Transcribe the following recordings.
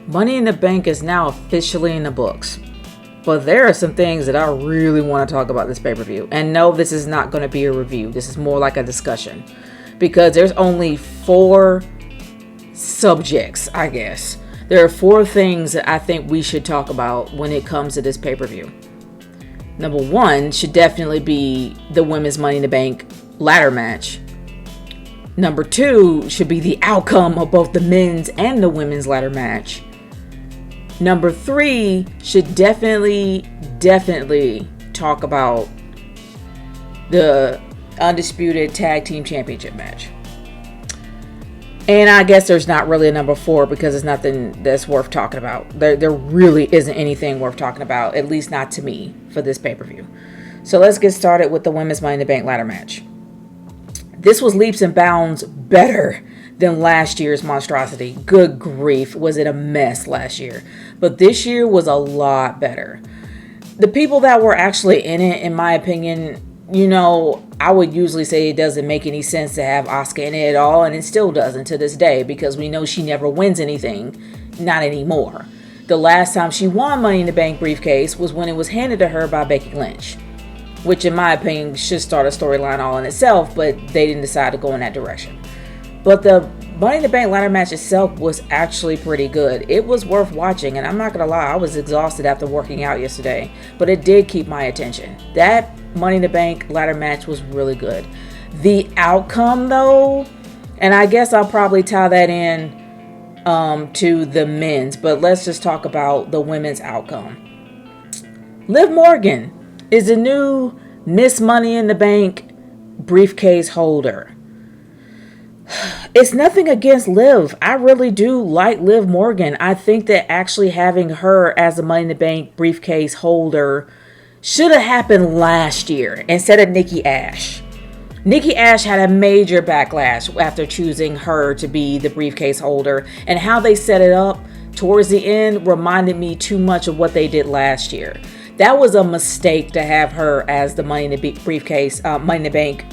Money in the Bank is now officially in the books. But there are some things that I really want to talk about this pay-per-view. And no, this is not going to be a review. This is more like a discussion. Because there's only 4 subjects, I guess. There are 4 things that I think we should talk about when it comes to this pay-per-view. Number 1 should definitely be the Women's Money in the Bank ladder match. Number 2 should be the outcome of both the men's and the women's ladder match. Number 3 should definitely talk about the Undisputed Tag Team Championship match. And I guess there's not really a number 4 because it's nothing that's worth talking about. There really isn't anything worth talking about, at least not to me, for this pay-per-view. So let's get started with the Women's Money in the Bank ladder match. This was leaps and bounds better than last year's monstrosity. Good grief, was it a mess last year. But this year was a lot better. The people that were actually in it, in my opinion, I would usually say it doesn't make any sense to have Asuka in it at all, and it still doesn't to this day because we know she never wins anything. Not anymore. The last time she won Money in the Bank briefcase was when it was handed to her by Becky Lynch, which in my opinion should start a storyline all in itself, but they didn't decide to go in that direction. But the Money in the Bank ladder match itself was actually pretty good. It was worth watching, and I'm not gonna lie, I was exhausted after working out yesterday, but it did keep my attention. That Money in the Bank ladder match was really good. The outcome though, and I guess I'll probably tie that in to the men's, but let's just talk about the women's outcome. Liv Morgan is the new Miss Money in the Bank briefcase holder. It's nothing against Liv. I really do like Liv Morgan. I think that actually having her as a Money in the Bank briefcase holder should have happened last year instead of Nikki Ash. Nikki Ash had a major backlash after choosing her to be the briefcase holder, and how they set it up towards the end reminded me too much of what they did last year. That was a mistake to have her as the Money in the Money in the Bank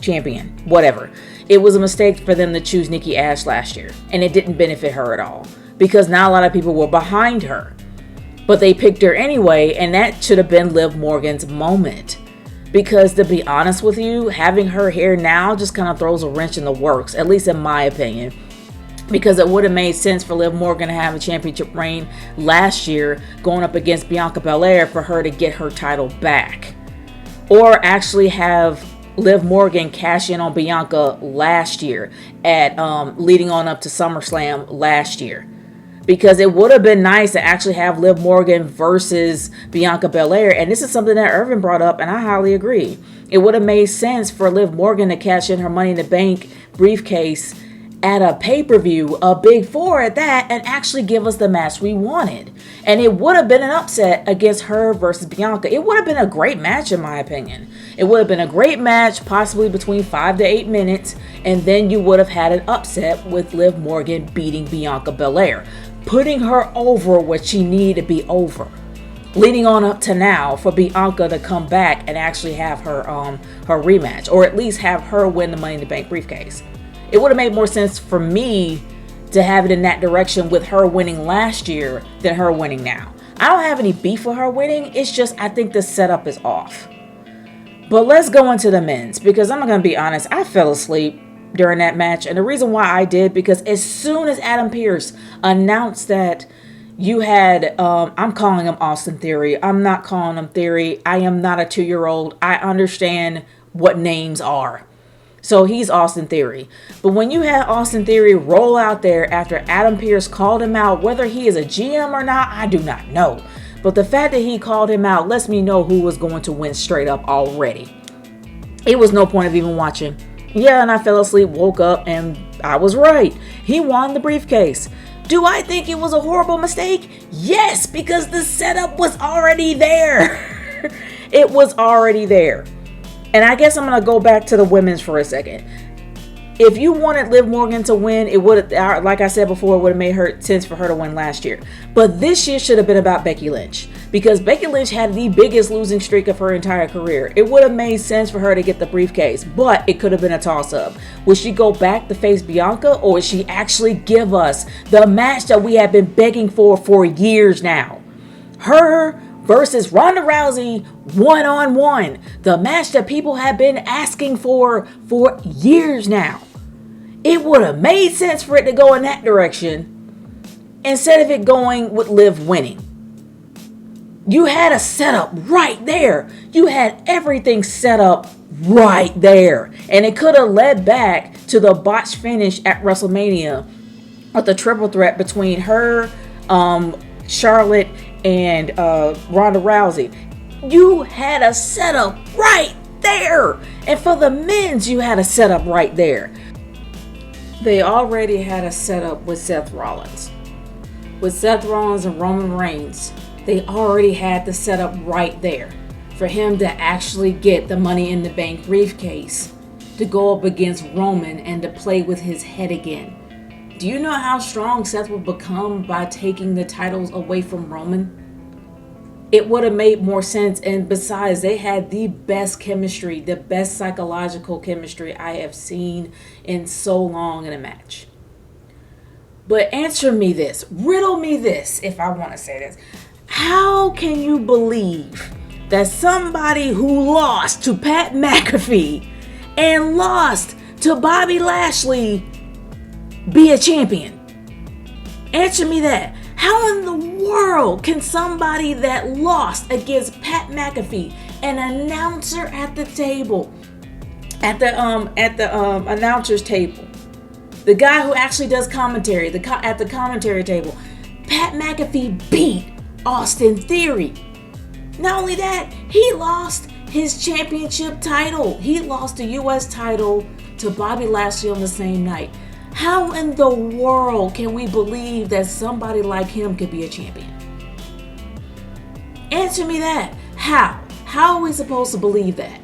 champion, whatever. It was a mistake for them to choose Nikki Ash last year, and it didn't benefit her at all because not a lot of people were behind her. But they picked her anyway, and that should have been Liv Morgan's moment. Because to be honest with you, having her here now just kind of throws a wrench in the works, at least in my opinion. Because it would have made sense for Liv Morgan to have a championship reign last year going up against Bianca Belair for her to get her title back. Or actually have Liv Morgan cash in on Bianca last year at leading on up to SummerSlam last year. Because it would have been nice to actually have Liv Morgan versus Bianca Belair. And this is something that Irvin brought up, and I highly agree. It would have made sense for Liv Morgan to cash in her Money in the Bank briefcase at a pay-per-view, a Big 4 at that, and actually give us the match we wanted. And it would have been an upset against her versus Bianca. It would have been a great match in my opinion. It would have been a great match, possibly between 5 to 8 minutes, and then you would have had an upset with Liv Morgan beating Bianca Belair, putting her over what she needed to be over, leading on up to now for Bianca to come back and actually have her rematch, or at least have her win the Money in the Bank briefcase. It would have made more sense for me to have it in that direction with her winning last year than her winning now. I don't have any beef with her winning. It's just I think the setup is off. But let's go into the men's, because I'm going to be honest, I fell asleep during that match. And the reason why I did, because as soon as Adam Pearce announced that you had, I'm calling him Austin Theory. I'm not calling him Theory. I am not a 2-year-old. I understand what names are. So he's Austin Theory. But when you had Austin Theory roll out there after Adam Pearce called him out, whether he is a GM or not, I do not know. But the fact that he called him out lets me know who was going to win straight up already. It was no point of even watching. Yeah, and I fell asleep, woke up, and I was right. He won the briefcase. Do I think it was a horrible mistake? Yes, because the setup was already there. It was already there. And I guess I'm going to go back to the women's for a second. If you wanted Liv Morgan to win, it would have, like I said before, it would have made sense for her to win last year. But this year should have been about Becky Lynch, because Becky Lynch had the biggest losing streak of her entire career. It would have made sense for her to get the briefcase, but it could have been a toss-up. Would she go back to face Bianca, or would she actually give us the match that we have been begging for years now? Her versus Ronda Rousey one-on-one. The match that people have been asking for years now. It would have made sense for it to go in that direction instead of it going with Liv winning. You had a setup right there. You had everything set up right there. And it could have led back to the botched finish at WrestleMania with the triple threat between her, Charlotte, and Ronda Rousey. You had a setup right there. And for the men's, you had a setup right there. They already had a setup with Seth Rollins. With Seth Rollins and Roman Reigns, they already had the setup right there for him to actually get the Money in the Bank briefcase, to go up against Roman and to play with his head again. Do you know how strong Seth would become by taking the titles away from Roman? It would have made more sense, and besides, they had the best chemistry, the best psychological chemistry I have seen in so long in a match. But answer me this, riddle me this, if I want to say this. How can you believe that somebody who lost to Pat McAfee and lost to Bobby Lashley be a champion? Answer me that. How in the world can somebody that lost against Pat McAfee, an announcer at the table, at the announcer's table, the guy who actually does commentary, at the commentary table, Pat McAfee beat Austin Theory? Not only that, he lost his championship title. He lost the U.S. title to Bobby Lashley on the same night. How in the world can we believe that somebody like him could be a champion? Answer me that. How? How are we supposed to believe that?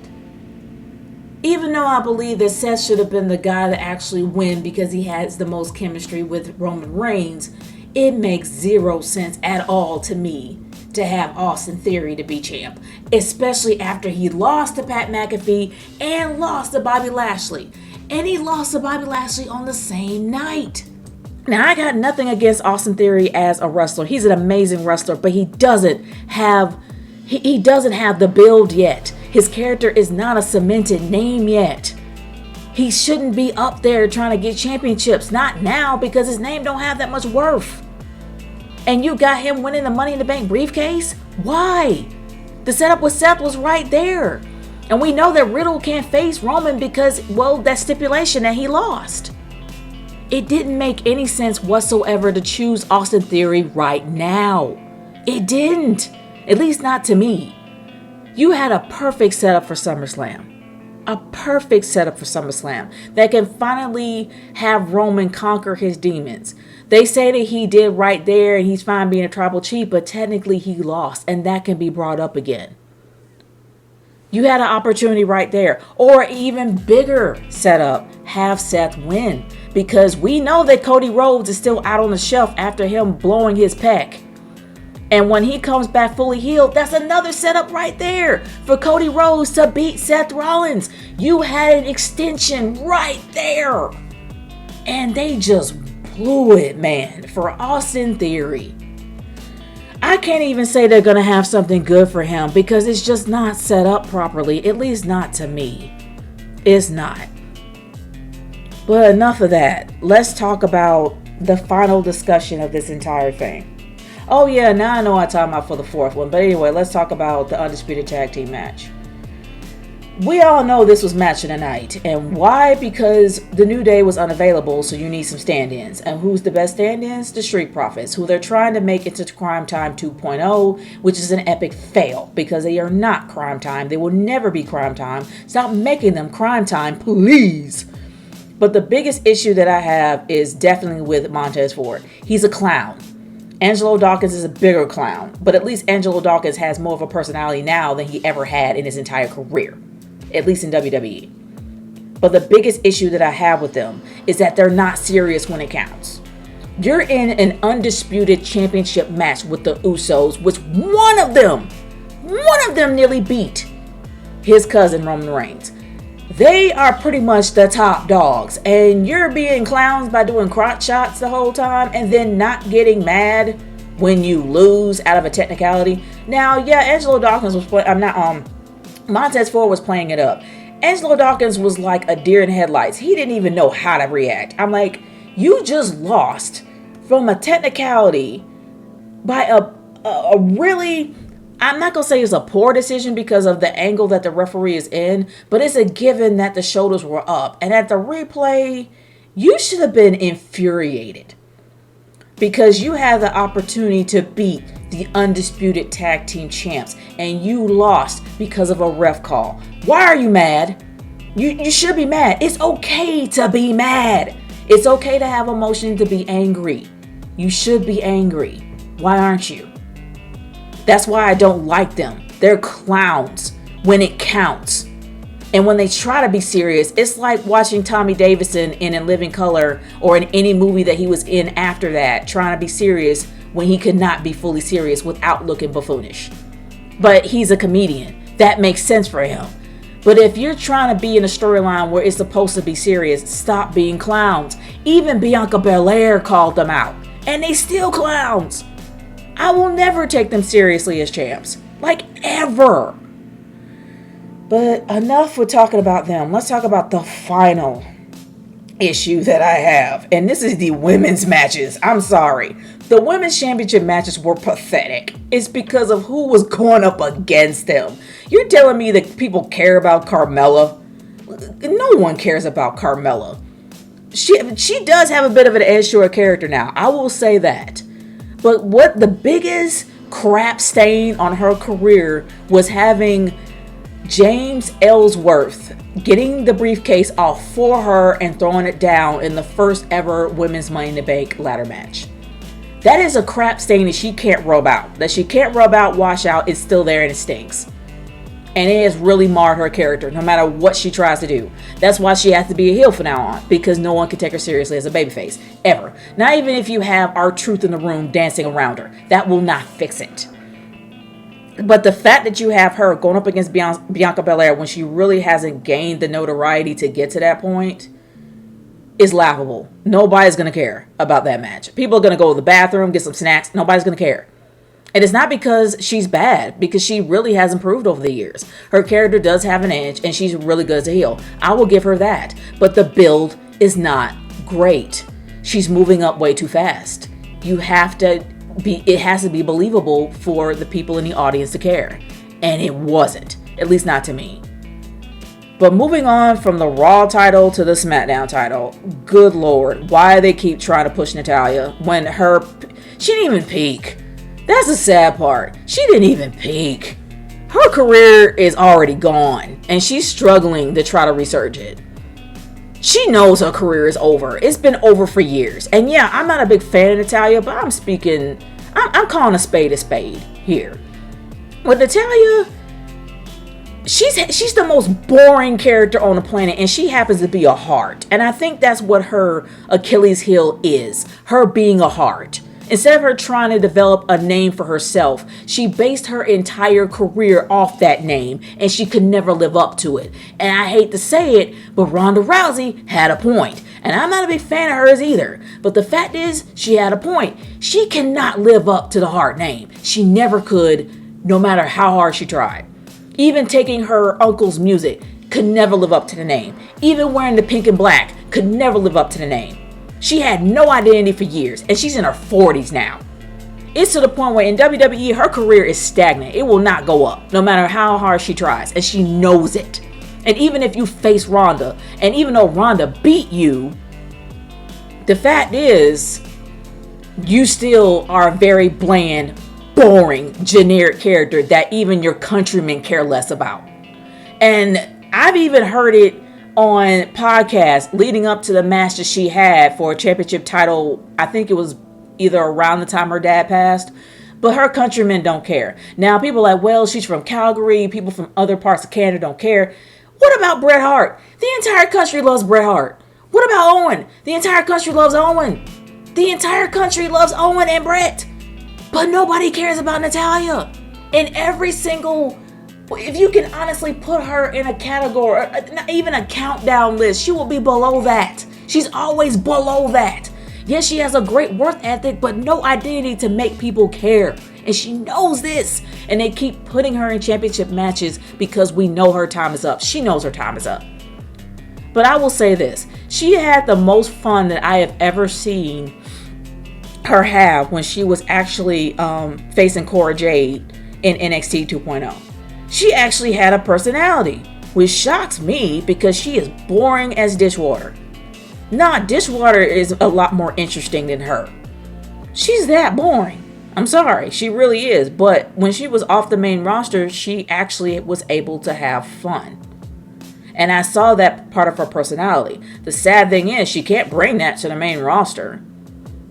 Even though I believe that Seth should have been the guy to actually win because he has the most chemistry with Roman Reigns, it makes zero sense at all to me to have Austin Theory to be champ, especially after he lost to Pat McAfee and lost to Bobby Lashley. And he lost to Bobby Lashley on the same night. Now, I got nothing against Austin Theory as a wrestler. He's an amazing wrestler, but he doesn't have the build yet. His character is not a cemented name yet. He shouldn't be up there trying to get championships. Not now, because his name don't have that much worth. And you got him winning the Money in the Bank briefcase? Why? The setup with Seth was right there. And we know that Riddle can't face Roman because, well, that stipulation that he lost. It didn't make any sense whatsoever to choose Austin Theory right now. It didn't. At least not to me. You had a perfect setup for SummerSlam. A perfect setup for SummerSlam that can finally have Roman conquer his demons. They say that he did right there and he's fine being a tribal chief, but technically he lost, and that can be brought up again. You had an opportunity right there. Or even bigger setup, have Seth win. Because we know that Cody Rhodes is still out on the shelf after him blowing his pec. And when he comes back fully healed, that's another setup right there for Cody Rhodes to beat Seth Rollins. You had an extension right there. And they just blew it, man, for Austin Theory. I can't even say they're going to have something good for him because it's just not set up properly, at least not to me. It's not. But enough of that. Let's talk about the final discussion of this entire thing. Oh yeah, now I know I'm talking about for the fourth one. But anyway, let's talk about the Undisputed Tag Team match. We all know this was match of the night. And why? Because the New Day was unavailable, so you need some stand-ins. And who's the best stand-ins? The Street Profits, who they're trying to make into Crime Time 2.0, which is an epic fail because they are not Crime Time. They will never be Crime Time. Stop making them Crime Time, please. But the biggest issue that I have is definitely with Montez Ford. He's a clown. Angelo Dawkins is a bigger clown, but at least Angelo Dawkins has more of a personality now than he ever had in his entire career, at least in WWE. But the biggest issue that I have with them is that they're not serious when it counts. You're in an undisputed championship match with the Usos, which one of them nearly beat his cousin Roman Reigns. They are pretty much the top dogs, and you're being clowns by doing crotch shots the whole time and then not getting mad when you lose out of a technicality. Now, yeah, Angelo Dawkins was Montez Ford was playing it up. Angelo Dawkins was like a deer in headlights. He didn't even know how to react. I'm like, you just lost from a technicality by a really, I'm not going to say it's a poor decision because of the angle that the referee is in, but it's a given that the shoulders were up. And at the replay, you should have been infuriated because you had the opportunity to beat the undisputed tag team champs and you lost because of a ref call. Why are you mad? You should be mad. It's okay to be mad. It's okay to have emotion, to be angry. You should be angry. Why aren't you? That's why I don't like them. They're clowns when it counts. And when they try to be serious, it's like watching Tommy Davidson in In Living Color or in any movie that he was in after that, trying to be serious when he could not be fully serious without looking buffoonish. But he's a comedian. That makes sense for him. But if you're trying to be in a storyline where it's supposed to be serious, stop being clowns. Even Bianca Belair called them out. And they still clowns. I will never take them seriously as champs. Like, ever. But enough with talking about them. Let's talk about the final issue that I have. And this is the women's matches. I'm sorry. The women's championship matches were pathetic. It's because of who was going up against them. You're telling me that people care about Carmella? No one cares about Carmella. She does have a bit of an edge to her character now. I will say that. But what the biggest crap stain on her career was having James Ellsworth getting the briefcase off for her and throwing it down in the first ever women's Money in the Bank ladder match. That is a crap stain that she can't rub out. That she can't rub out, wash out. It's still there and it stinks. And it has really marred her character no matter what she tries to do. That's why she has to be a heel from now on. Because no one can take her seriously as a babyface. Ever. Not even if you have R-Truth in the room dancing around her. That will not fix it. But the fact that you have her going up against Bianca Belair when she really hasn't gained the notoriety to get to that point is laughable. Nobody's going to care about that match. People are going to go to the bathroom, get some snacks. Nobody's going to care. And it's not because she's bad, because she really has improved over the years. Her character does have an edge, and she's really good as a heel. I will give her that. But the build is not great. She's moving up way too fast. It has to be believable for the people in the audience to care. And it wasn't. At least not to me. But moving on from the Raw title to the SmackDown title, good Lord, why they keep trying to push Natalya when she didn't even peak. That's the sad part. She didn't even peak. Her career is already gone, and she's struggling to try to resurge it. She knows her career is over. It's been over for years. And yeah, I'm not a big fan of Natalya, but I'm calling a spade here. With Natalya, she's the most boring character on the planet, and she happens to be a heart. And I think that's what her Achilles heel is. Her being a heart. Instead of her trying to develop a name for herself, she based her entire career off that name, and she could never live up to it. And I hate to say it, but Ronda Rousey had a point. And I'm not a big fan of hers either. But the fact is, she had a point. She cannot live up to the Hart name. She never could, no matter how hard she tried. Even taking her uncle's music could never live up to the name. Even wearing the pink and black could never live up to the name. She had no identity for years, and she's in her 40s now. It's to the point where in WWE, her career is stagnant. It will not go up, no matter how hard she tries, and she knows it. And even if you face Ronda, and even though Ronda beat you, the fact is, you still are a very bland, boring, generic character that even your countrymen care less about. And I've even heard it on podcasts leading up to the match that she had for a championship title. I think it was either around the time her dad passed, but her countrymen don't care. Now people are like, well, she's from Calgary, people from other parts of Canada don't care. What about Bret Hart? The entire country loves Bret Hart. What about Owen? The entire country loves Owen. The entire country loves Owen and Bret. But nobody cares about Natalya. In every single, if you can honestly put her in a category, not even a countdown list, she will be below that. She's always below that. Yes, she has a great work ethic, but no identity to make people care. And she knows this. And they keep putting her in championship matches because we know her time is up. She knows her time is up. But I will say this. She had the most fun that I have ever seen her have when she was actually facing Cora Jade in NXT 2.0. She actually had a personality, which shocks me because she is boring as dishwater. Nah, dishwater is a lot more interesting than her. She's that boring. I'm sorry, she really is. But when she was off the main roster, she actually was able to have fun. And I saw that part of her personality. The sad thing is, she can't bring that to the main roster.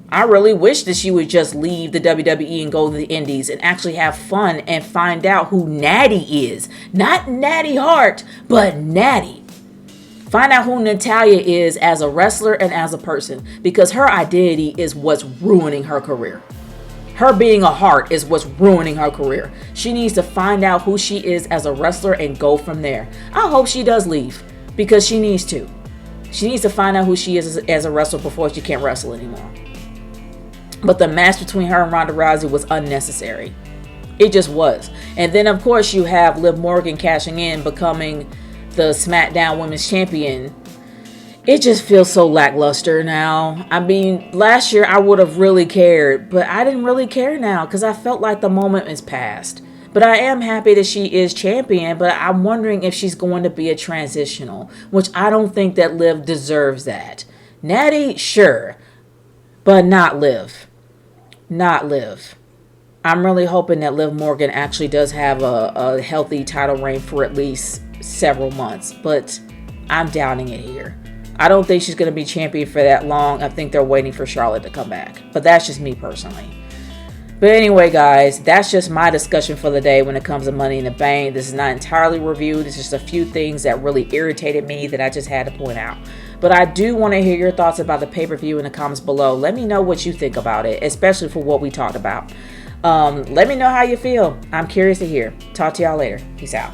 I really wish that she would just leave the WWE and go to the Indies and actually have fun and find out who Natty is. Not Natty Hart, but Natty. Find out who Natalya is as a wrestler and as a person, because her identity is what's ruining her career. Her being a Hart is what's ruining her career. She needs to find out who she is as a wrestler and go from there. I hope she does leave, because she needs to. She needs to find out who she is as a wrestler before she can't wrestle anymore. But the match between her and Ronda Rousey was unnecessary. It just was. And then, of course, you have Liv Morgan cashing in, becoming the SmackDown Women's Champion. It just feels so lackluster now. I mean, last year I would have really cared, but I didn't really care now because I felt like the moment is past. But I am happy that she is champion, but I'm wondering if she's going to be a transitional, which I don't think that Liv deserves that. Natty, sure, but not Liv. Not Liv. I'm really hoping that Liv Morgan actually does have a healthy title reign for at least several months, but I'm doubting it here. I don't think she's going to be champion for that long. I think they're waiting for Charlotte to come back. But that's just me personally. But anyway, guys, that's just my discussion for the day when it comes to Money in the Bank. This is not entirely reviewed. It's just a few things that really irritated me that I just had to point out. But I do want to hear your thoughts about the pay-per-view in the comments below. Let me know what you think about it, especially for what we talked about. Let me know how you feel. I'm curious to hear. Talk to y'all later. Peace out.